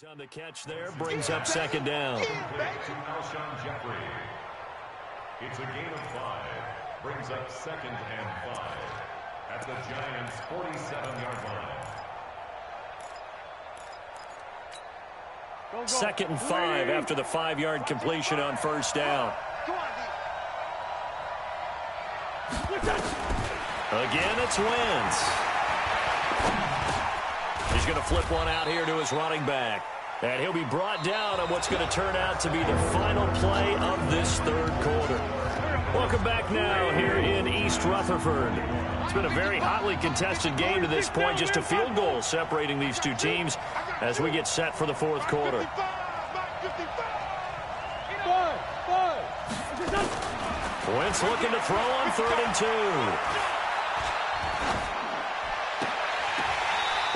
On the catch there, brings up second down. To Alshon Jeffrey. It's a gain of 5. Brings up 2nd and 5 at the Giants' 47-yard line. 2nd and 5 after the 5-yard completion on first down. Again, it's Wentz. He's going to flip one out here to his running back. And he'll be brought down on what's going to turn out to be the final play of this third quarter. Welcome back now here in East Rutherford. It's been a very hotly contested game to this point. Just a field goal separating these two teams as we get set for the fourth quarter. Wentz looking to throw on 3rd and 2.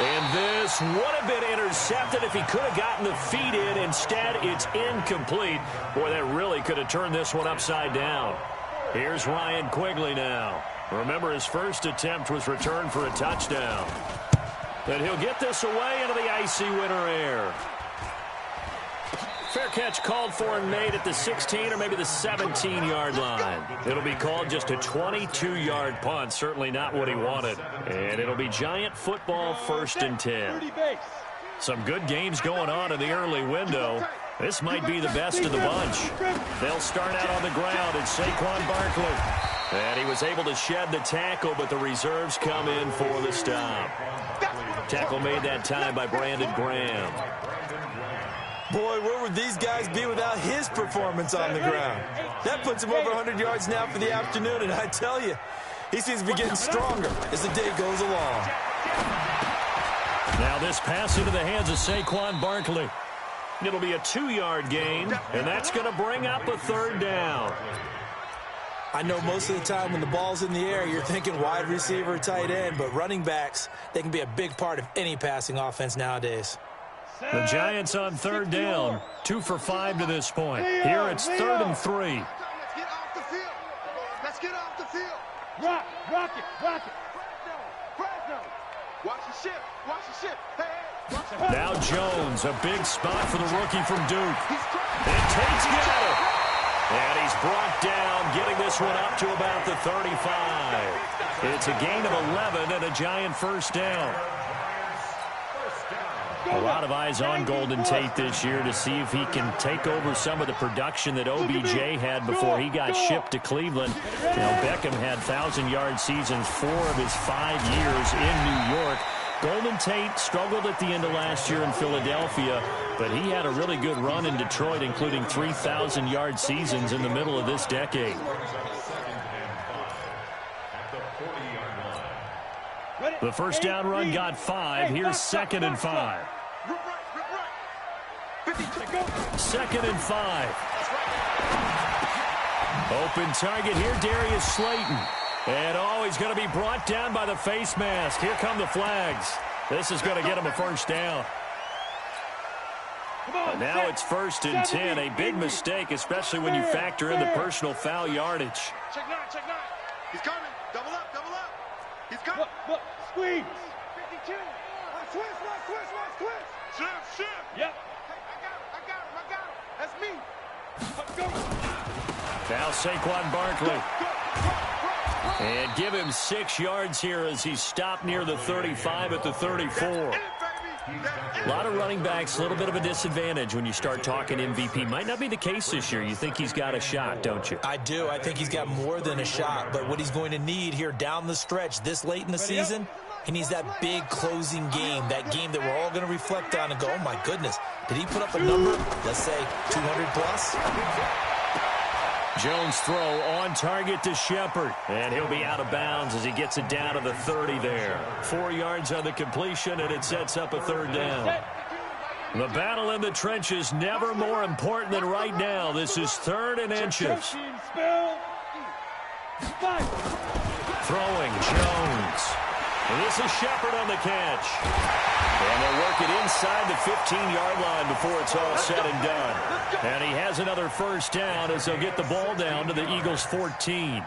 And this would have been intercepted if he could have gotten the feet in. Instead, it's incomplete. Boy, that really could have turned this one upside down. Here's Ryan Quigley now. Remember, his first attempt was returned for a touchdown. And he'll get this away into the icy winter air. Fair catch called for and made at the 16 or maybe the 17-yard line. It'll be called just a 22-yard punt. Certainly not what he wanted. And it'll be Giant football 1st and 10. Some good games going on in the early window. This might be the best of the bunch. They'll start out on the ground. It's Saquon Barkley. And he was able to shed the tackle, but the reserves come in for the stop. Tackle made that time by Brandon Graham. Boy, where would these guys be without his performance on the ground? That puts him over 100 yards now for the afternoon, and I tell you, he seems to be getting stronger as the day goes along. Now this pass into the hands of Saquon Barkley. It'll be a 2-yard gain, and that's going to bring up a 3rd down. I know most of the time when the ball's in the air, you're thinking wide receiver or tight end, but running backs, they can be a big part of any passing offense nowadays. The Giants on 3rd down, 2 for 5 to this point. Here it's 3rd and 3. Let's get off the field. Let's get off the field. Rock it. Watch the ship. Watch the ship. Hey. Now Jones, a big spot for the rookie from Duke. And Tate's got it. And he's brought down, getting this one up to about the 35. It's a gain of 11 and a Giant first down. A lot of eyes on Golden Tate this year to see if he can take over some of the production that OBJ had before he got shipped to Cleveland. You know, Beckham had 1,000-yard seasons 4 of his 5 years in New York. Golden Tate struggled at the end of last year in Philadelphia, but he had a really good run in Detroit, including 3,000-yard seasons in the middle of this decade. The first down run got 5. Here's 2nd and 5. 2nd and 5. Open target here, Darius Slayton. And he's going to be brought down by the face mask. Here come the flags. This is going to get him a first down. And now it's 1st and 10. A big mistake, especially when you factor in the personal foul yardage. Check 9. He's coming. Double up. He's coming. Look. Squeeze. 52. Switch. Shift. Yep. Hey, I got him. That's me. Let's go. Now Saquon Barkley. And give him 6 yards here as he's stopped near the 35 at the 34. A lot of running backs, a little bit of a disadvantage when you start talking MVP. Might not be the case this year. You think he's got a shot, don't you? I do. I think he's got more than a shot. But what he's going to need here down the stretch this late in the season, he needs that big closing game, that game that we're all going to reflect on and go, oh, my goodness, did he put up a number, let's say, 200 plus? Jones throw on target to Shepard. And he'll be out of bounds as he gets it down to the 30 there. 4 yards on the completion, and it sets up a 3rd down. The battle in the trenches never more important than right now. This is 3rd and inches. Throwing Jones. And this is Shepard on the catch. And they'll work it inside the 15-yard line before it's all said and done. And he has another first down as they'll get the ball down to the Eagles' 14.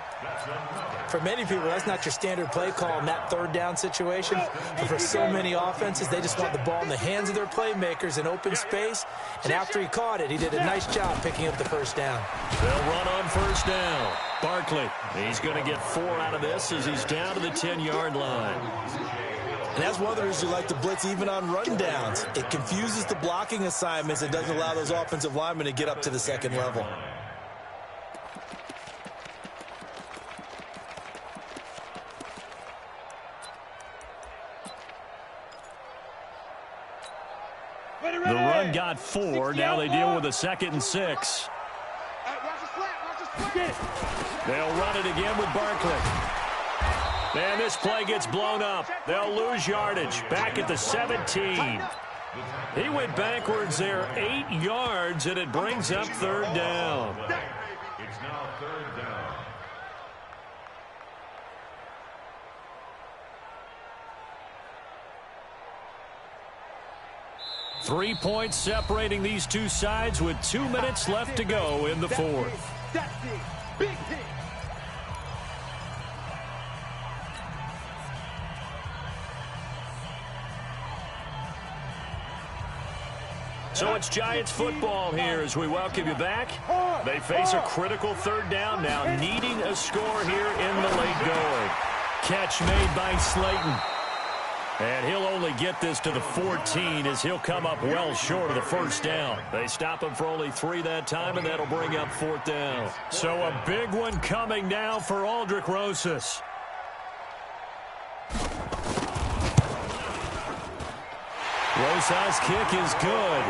For many people, that's not your standard play call in that third down situation. But for so many offenses, they just want the ball in the hands of their playmakers in open space. And after he caught it, he did a nice job picking up the first down. They'll run on first down. Barkley, he's going to get 4 out of this as he's down to the 10-yard line. And that's one of the reasons you like to blitz even on rundowns. It confuses the blocking assignments. It doesn't allow those offensive linemen to get up to the second level. The run got 4. Now they deal with a 2nd and 6. They'll run it again with Barkley. And this play gets blown up. They'll lose yardage. Back at the 17. He went backwards there 8 yards, and it brings up third down. It's now third down. Three points separating these two sides with 2 minutes left to go in the fourth. That's it. Big hit. So it's Giants football here as we welcome you back. They face a critical third down now, needing a score here in the late going. Catch made by Slayton. And he'll only get this to the 14 as he'll come up well short of the first down. They stop him for only 3 that time, and that'll bring up fourth down. So a big one coming now for Aldrick Rosas. Rosas' kick is good.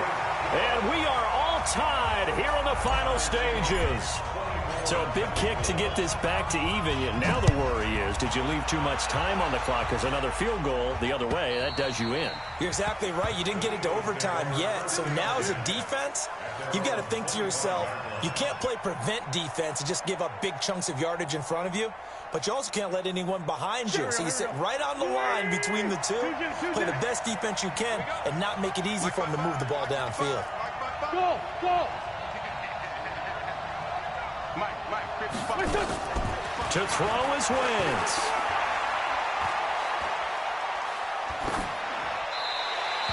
And we are all tied here in the final stages. So a big kick to get this back to even. Now the worry is, did you leave too much time on the clock? Because another field goal the other way, that does you in. You're exactly right. You didn't get it to overtime yet. So now as a defense, you've got to think to yourself, you can't play prevent defense and just give up big chunks of yardage in front of you. But you also can't let anyone behind you. So you sit right on the line between the two, play the best defense you can, and not make it easy for them to move the ball downfield. Go, go. To throw is Wentz.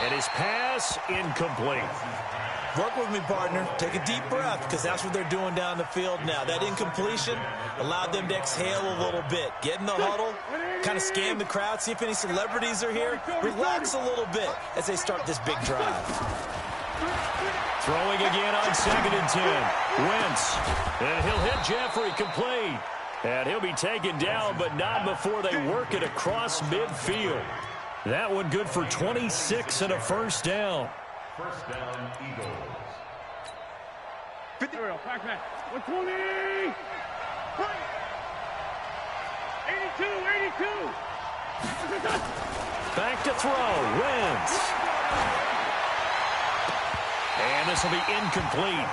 And his pass incomplete. Work with me, partner. Take a deep breath, because that's what they're doing down the field now. That incompletion allowed them to exhale a little bit. Get in the huddle, kind of scan the crowd, see if any celebrities are here. Relax a little bit as they start this big drive. Throwing again on 2nd and 10. Wentz. And he'll hit Jeffrey complete. And he'll be taken down, but not before they work it across midfield. That one good for 26 and a first down. First down, Eagles. 50. 120. 82. Back to throw. Wentz. And this will be incomplete.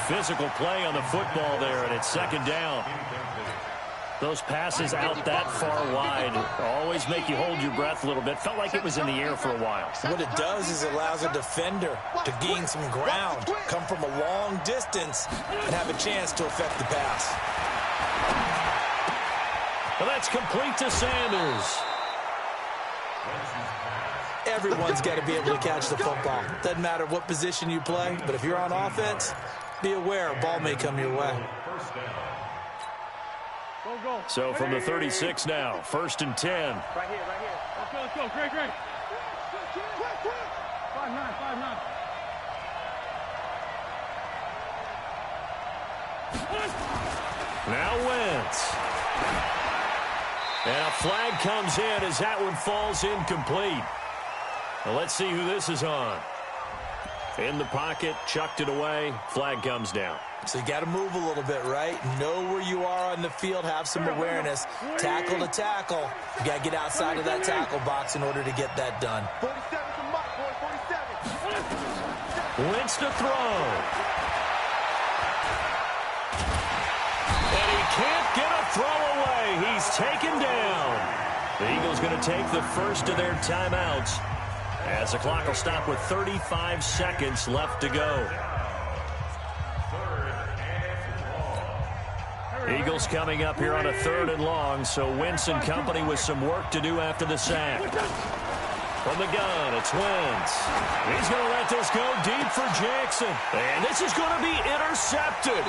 Physical play on the football there, and it's 2nd down. Those passes out that far wide always make you hold your breath a little bit. Felt like it was in the air for a while. What it does is it allows a defender to gain some ground, come from a long distance, and have a chance to affect the pass. Well, that's complete to Sanders. Everyone's got to be able to catch the football. Doesn't matter what position you play, but if you're on offense, be aware a ball may come your way. So from the 36 now, 1st and 10. Right here, right here. Let's go, great. 5-9. Now Wentz. And a flag comes in as that one falls incomplete. Well, let's see who this is on. In the pocket, chucked it away, flag comes down. So you got to move a little bit, right? Know where you are on the field, have some awareness. Tackle to tackle. You got to get outside of that tackle box in order to get that done. 47's a mark, boy, 47. Wentz to throw. And he can't get a throw away. He's taken down. The Eagles going to take the first of their timeouts as the clock will stop with 35 seconds left to go. Eagles coming up here on a 3rd and long, so Wentz and company with some work to do after the sack. From the gun, it's Wentz. He's going to let this go deep for Jackson. And this is going to be intercepted.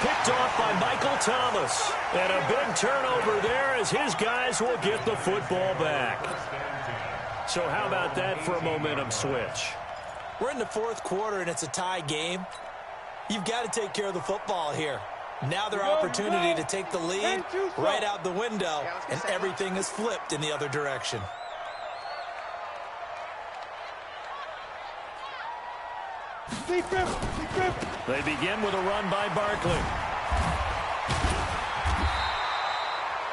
Picked off by Michael Thomas. And a big turnover there as his guys will get the football back. So how about that for a momentum switch? We're in the 4th quarter, and it's a tie game. You've got to take care of the football here. Now their opportunity to take the lead right out the window, and everything is flipped in the other direction. They begin with a run by Barkley.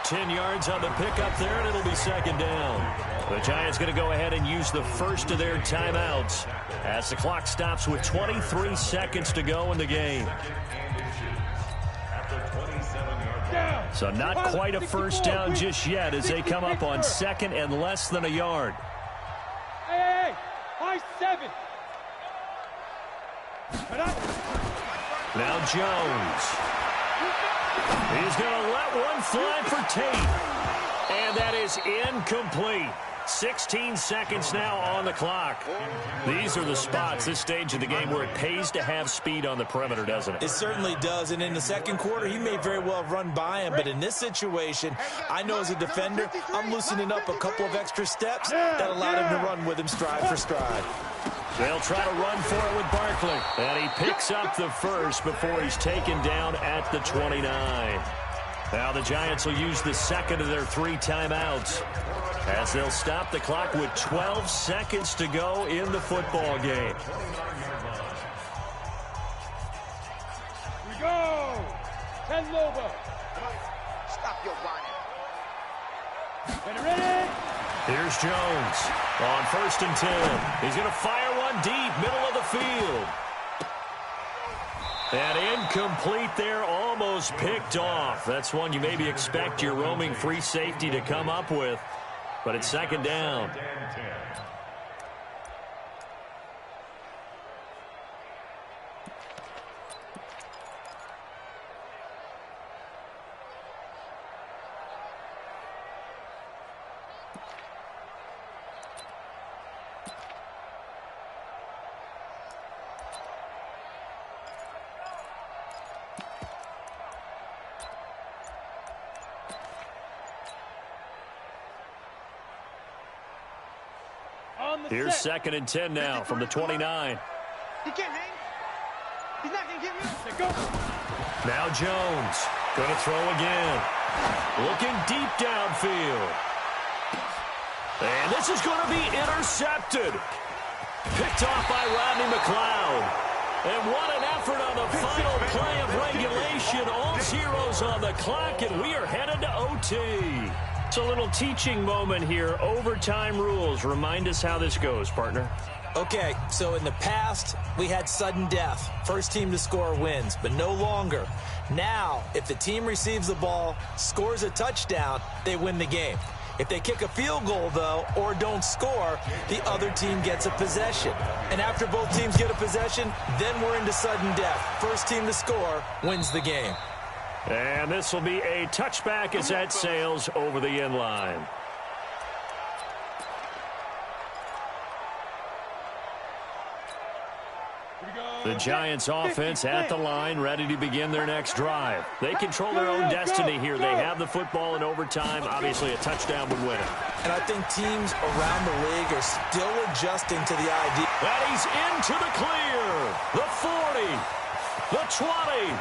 10 yards on the pickup there, and it'll be 2nd down. The Giants going to go ahead and use the first of their timeouts as the clock stops with 23 seconds to go in the game. So not quite a first down just yet as they come up on 2nd and less than a yard. Hey, high 7. Now Jones. He's going to let one fly for Tate. And that is incomplete. 16 seconds now on the clock. These are the spots, this stage of the game, where it pays to have speed on the perimeter, doesn't it? It certainly does, and in the 2nd quarter, he may very well run by him, but in this situation, I know as a defender, I'm loosening up a couple of extra steps that allowed him to run with him stride for stride. They'll try to run for it with Barkley, and he picks up the first before he's taken down at the 29. Now the Giants will use the 2nd of their 3 timeouts as they'll stop the clock with 12 seconds to go in the football game. We go. 10 Lobo. Stop your whining. Ready? Here's Jones on 1st and 10. He's going to fire one deep, middle of the field. And incomplete there, almost picked off. That's one you maybe expect your roaming free safety to come up with. But it's 2nd down. Here's 2nd and 10 now from the 29. He can't hang. He's not going to get me. Go. Now Jones going to throw again. Looking deep downfield. And this is going to be intercepted. Picked off by Rodney McLeod. And what an effort on the final play of regulation. All zeros on the clock, and we are headed to OT. It's a little teaching moment here. Overtime rules. Remind us how this goes, partner. Okay, so in the past, we had sudden death. First team to score wins, but no longer. Now, if the team receives the ball, scores a touchdown, they win the game. If they kick a field goal, though, or don't score, the other team gets a possession. And after both teams get a possession, then we're into sudden death. First team to score wins the game. And this will be a touchback as that sails over the end line. The Giants offense at the line, ready to begin their next drive. They control their own destiny here. They have the football in overtime. Obviously, a touchdown would win it. And I think teams around the league are still adjusting to the idea. And he's into the clear. The 40, the 20,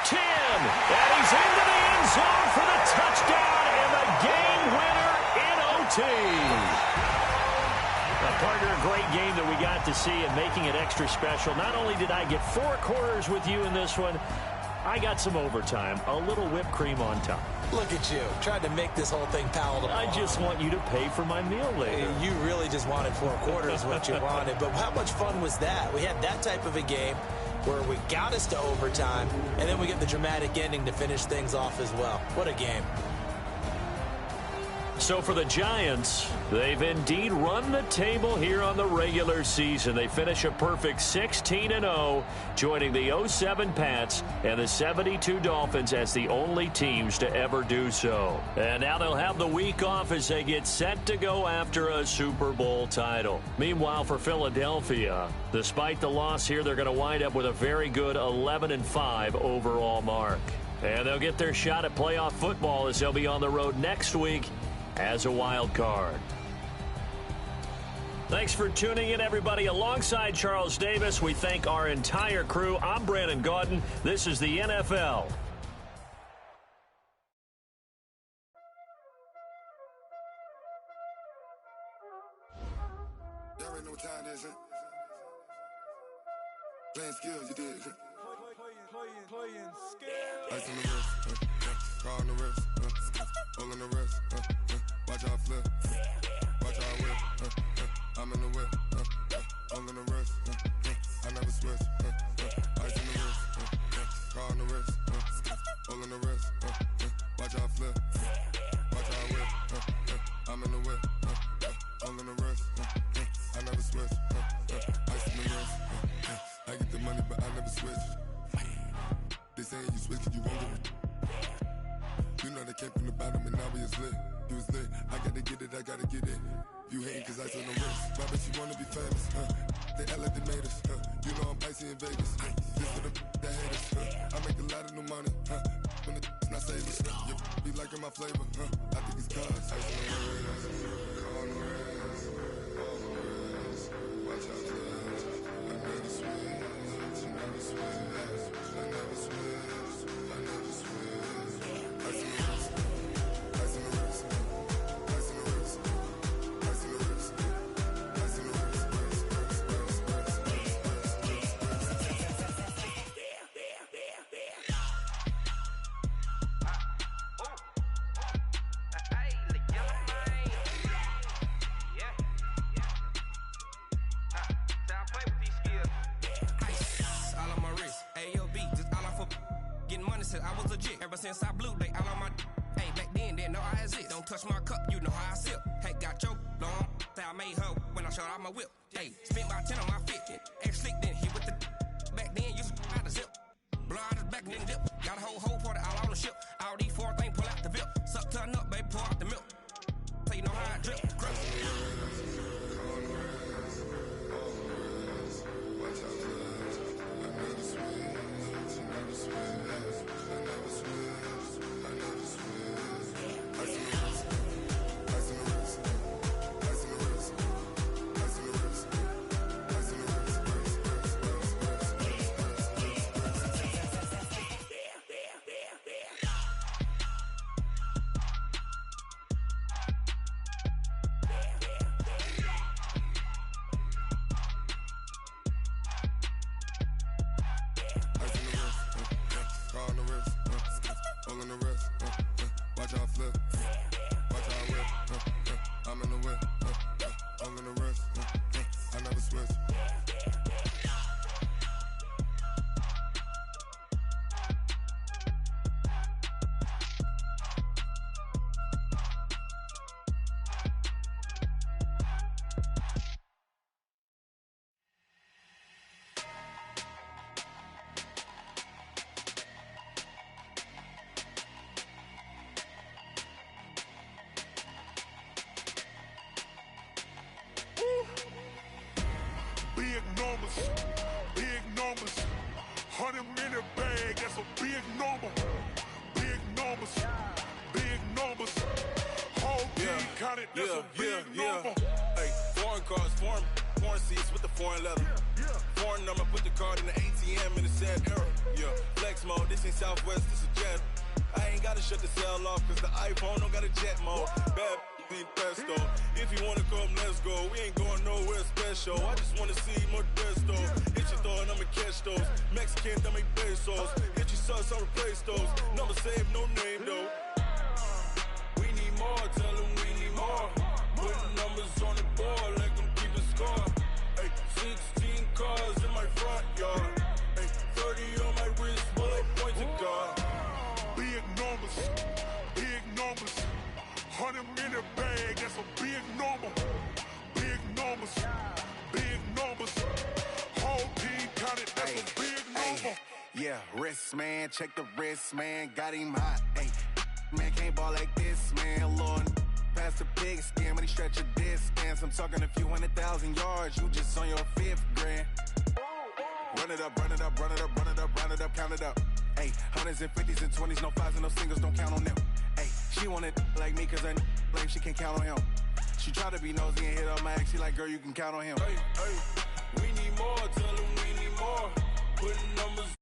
10, and he's into the end zone for the touchdown and the game winner in OT. Partner, a great game that we got to see and making it extra special. Not only did I get 4 quarters with you in this one, I got some overtime, a little whipped cream on top. Look at you, trying to make this whole thing palatable. I just want you to pay for my meal later. You really just wanted 4 quarters what you wanted, but how much fun was that? We had that type of a game where we got us to overtime, and then we get the dramatic ending to finish things off as well. What a game. So for the Giants, they've indeed run the table here on the regular season. They finish a perfect 16-0, joining the 07 Pats and the 72 Dolphins as the only teams to ever do so. And now they'll have the week off as they get set to go after a Super Bowl title. Meanwhile, for Philadelphia, despite the loss here, they're going to wind up with a very good 11-5 overall mark. And they'll get their shot at playoff football as they'll be on the road next week as a wild card. Thanks for tuning in, everybody. Alongside Charles Davis, we thank our entire crew. I'm Brandon Gaudin. This is the NFL. Y'all already know what time it is, huh? Playing skills, you did, huh? Playing skills. Ice on the wrist, car on the wrist, hole in the wrist, watch how I flip, watch how I whip, I'm in the whip, hole in the wrist, I never switch, ice on the wrist, car on the wrist, hole in the wrist, watch how I flip, watch how I whip, I'm in the whip, hole in the wrist, I never switch, ice on the wrist, I get the money but I never switch. They saying you switch cause you won't get it. You know they came from the bottom and now we is lit. You was lit, I gotta get it, I gotta get it. You hating cause ice on the wrist. Why bet you wanna be famous, They act like they made us, You know I'm icy in Vegas, This for the that hate us, I make a lot of new money, When it's not saving, You be liking my flavor, I think it's cause ice on the wrist, on the wrist, on the wrist. Watch out, I never switch, I never switch. Since I blew, they all on my hey, back then, didn't know I exist. Don't touch my cup, you know how I sip. Hey, got your long, say I made her when I showed out my whip. Hey, spent my 10 on my fit, ex-slick, then hit with the back then, used to out the zip. Blow out his back, then dip. Got a whole party all on the ship. All these four things, pull out the VIP. Suck turn up, baby, pour out the milk. So you know how I drip. Crap. Big numbers, 100 minute bag, that's a big number. Big numbers, big numbers. Whole team counted, that's a big number. Hey, foreign cars, foreign seats with the foreign leather. Foreign number, put the card in the ATM in the sad era. Yeah, flex mode, this ain't Southwest, this is Jet. I ain't gotta shut the cell off, cause the iPhone don't got a jet mode. Bad need pesto. If you wanna come, let's go. We ain't going nowhere special. I just wanna see more desto. Hit your throw and I'ma catch those. Mexican, dame pesos. Hit your sauce, I'll replace those. Number save, no name though. We need more, tell them we need more. Putting numbers on the board, let them keep the score. Hey, 16 cars in my front yard. Hey, 30 on my wrist, bullet point to God. Big numbers, 100 minute Yeah, wrist, man, check the wrist, man, got him hot. Hey, man, can't ball like this, man, Lord. Past the pig skin when he stretch a distance. I'm talking a few 100,000 yards, you just on your 5th grand. Run it up, run it up, run it up, run it up, run it up, count it up. Hey, hundreds and 50s and 20s, no 5s and no singles, don't count on them. Hey, she wanted like me cause I like she can't count on him. She tried to be nosy and hit up my ex, she like, girl, you can count on him. Hey, we need more, tell them we need more. Putting numbers